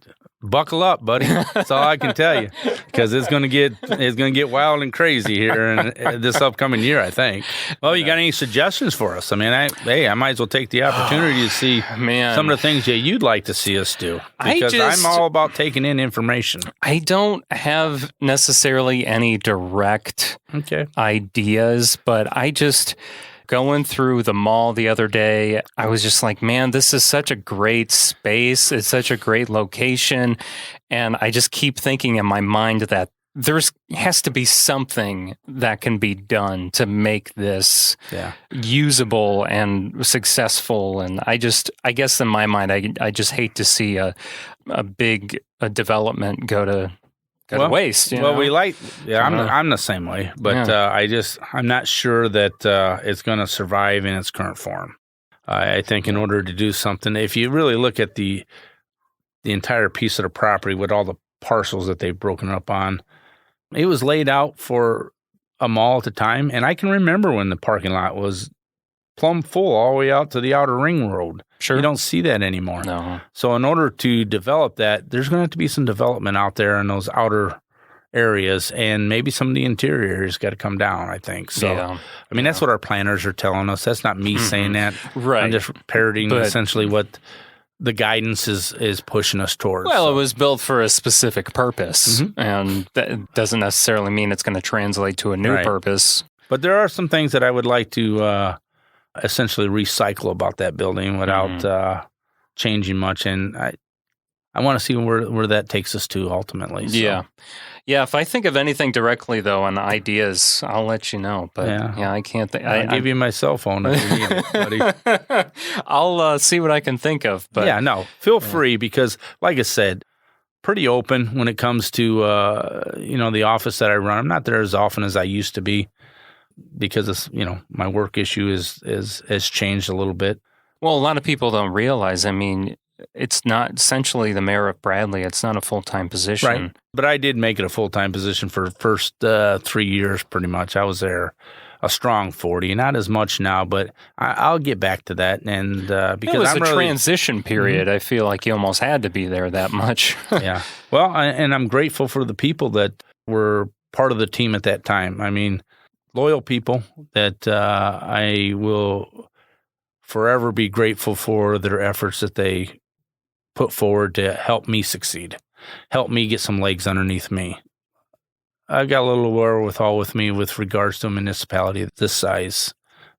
Buckle up, buddy. That's all I can tell you, because it's gonna get wild and crazy here in this upcoming year, I think. Well, you got any suggestions for us? I mean, I might as well take the opportunity to see some of the things that you'd like to see us do, because I'm all about taking in information. I don't have necessarily any direct ideas, but I just. Going through the mall the other day, I was just like, man, this is such a great space. It's such a great location. And I just keep thinking in my mind that has to be something that can be done to make this usable and successful. And I guess in my mind, I just hate to see a big development go to waste. Well, I'm the same way, but I'm not sure that it's going to survive in its current form. I think in order to do something, if you really look at the entire piece of the property with all the parcels that they've broken up on, it was laid out for a mall at the time, and I can remember when the parking lot was plumb full all the way out to the outer ring road. Sure. You don't see that anymore. No. So in order to develop that, there's going to have to be some development out there in those outer areas, and maybe some of the interior areas got to come down, I think. So, I mean, that's what our planners are telling us. That's not me saying that. Right. I'm just parroting essentially what the guidance is pushing us towards. Well, it was built for a specific purpose, and that doesn't necessarily mean it's going to translate to a new purpose. But there are some things that I would like to essentially recycle about that building without changing much, and I want to see where that takes us to ultimately. So. Yeah. If I think of anything directly though and ideas, I'll let you know. But I can't think. I'll give you my cell phone if you need it, buddy. I'll see what I can think of. But feel free, because like I said, pretty open when it comes to, the office that I run. I'm not there as often as I used to be because of, my work issue has changed a little bit. Well, a lot of people don't realize, it's not essentially the mayor of Bradley. It's not a full-time position. Right. But I did make it a full-time position for the first 3 years, pretty much. I was there a strong 40, not as much now, but I'll get back to that. And because it was a transition period. Mm-hmm. I feel like you almost had to be there that much. Yeah. Well, and I'm grateful for the people that were part of the team at that time. Loyal people that I will forever be grateful for their efforts that they put forward to help me succeed, help me get some legs underneath me. I've got a little wherewithal with me with regards to a municipality this size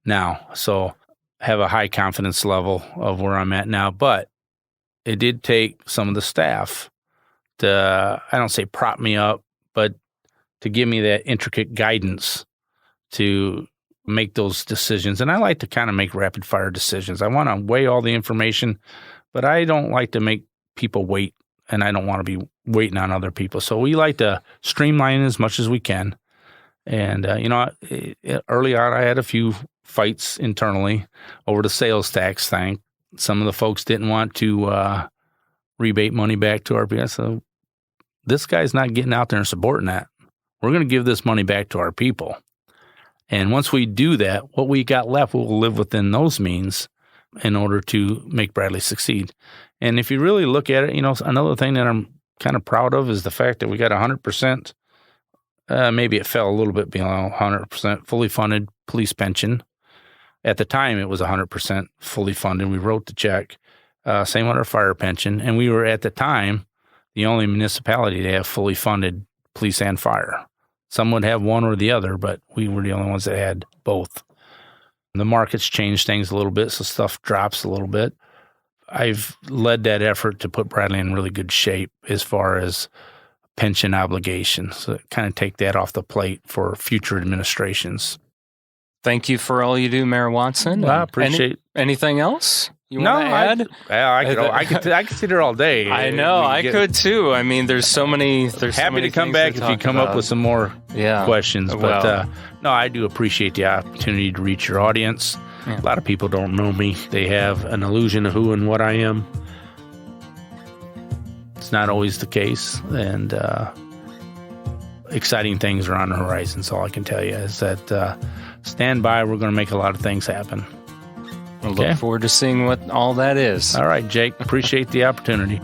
now. So I have a high confidence level of where I'm at now. But it did take some of the staff to, I don't say prop me up, but to give me that intricate guidance to make those decisions. And I like to kind of make rapid fire decisions. I want to weigh all the information, but I don't like to make people wait, and I don't want to be waiting on other people. So we like to streamline as much as we can. And, early on, I had a few fights internally over the sales tax thing. Some of the folks didn't want to rebate money back to our people. So this guy's not getting out there and supporting that. We're going to give this money back to our people. And once we do that, what we got left, we'll live within those means in order to make Bradley succeed. And if you really look at it, another thing that I'm kind of proud of is the fact that we got 100%, maybe it fell a little bit below 100% fully funded police pension. At the time, it was 100% fully funded. We wrote the check. Same with our fire pension. And we were, at the time, the only municipality to have fully funded police and fire. Some would have one or the other, but we were the only ones that had both. The market's changed things a little bit, so stuff drops a little bit. I've led that effort to put Bradley in really good shape as far as pension obligations. So kind of take that off the plate for future administrations. Thank you for all you do, Mayor Watson. I appreciate anything else you want to add? I could sit there all day. I know, I could too. There's so many. Happy to come back if you come up with some more questions. But no, I do appreciate the opportunity to reach your audience. Yeah. A lot of people don't know me. They have an illusion of who and what I am. It's not always the case. And exciting things are on the horizon. So all I can tell you is that stand by. We're going to make a lot of things happen. I look forward to seeing what all that is. All right, Jake. Appreciate the opportunity.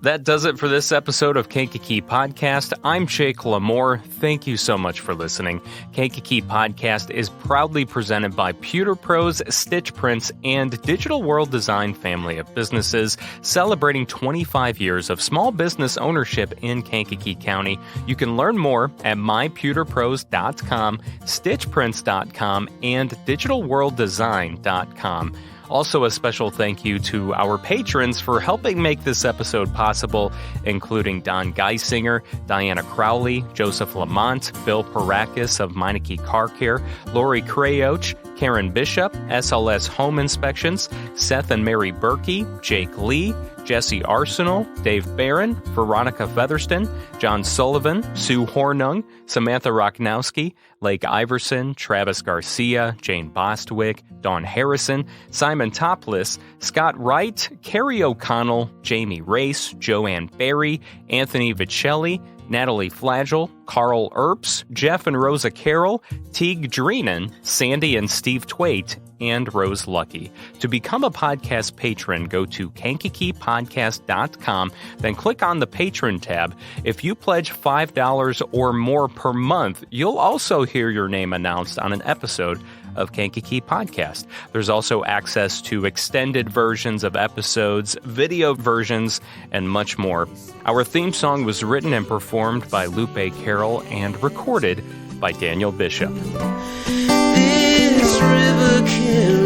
That does it for this episode of Kankakee Podcast. I'm Jake LaMore. Thank you so much for listening. Kankakee Podcast is proudly presented by Pewter Pros, Stitch Prints, and Digital World Design family of businesses, celebrating 25 years of small business ownership in Kankakee County. You can learn more at mypewterpros.com, stitchprints.com, and digitalworlddesign.com. Also, a special thank you to our patrons for helping make this episode possible, including Don Geisinger, Diana Crowley, Joseph Lamont, Bill Parakis of Meineke Car Care, Lori Crayoch, Karen Bishop, SLS Home Inspections, Seth and Mary Berkey, Jake Lee, Jesse Arsenal, Dave Barron, Veronica Featherston, John Sullivan, Sue Hornung, Samantha Rochnowski, Lake Iverson, Travis Garcia, Jane Bostwick, Dawn Harrison, Simon Topless, Scott Wright, Carrie O'Connell, Jamie Race, Joanne Berry, Anthony Vicelli, Natalie Flagel, Carl Earps, Jeff and Rosa Carroll, Teague Dreenan, Sandy and Steve Twait, and Rose Lucky. To become a podcast patron, go to KankakeePodcast.com, then click on the Patron tab. If you pledge $5 or more per month, you'll also hear your name announced on an episode of Kankakee Podcast. There's also access to extended versions of episodes, video versions, and much more. Our theme song was written and performed by Lupe Carroll and recorded by Daniel Bishop. This river carries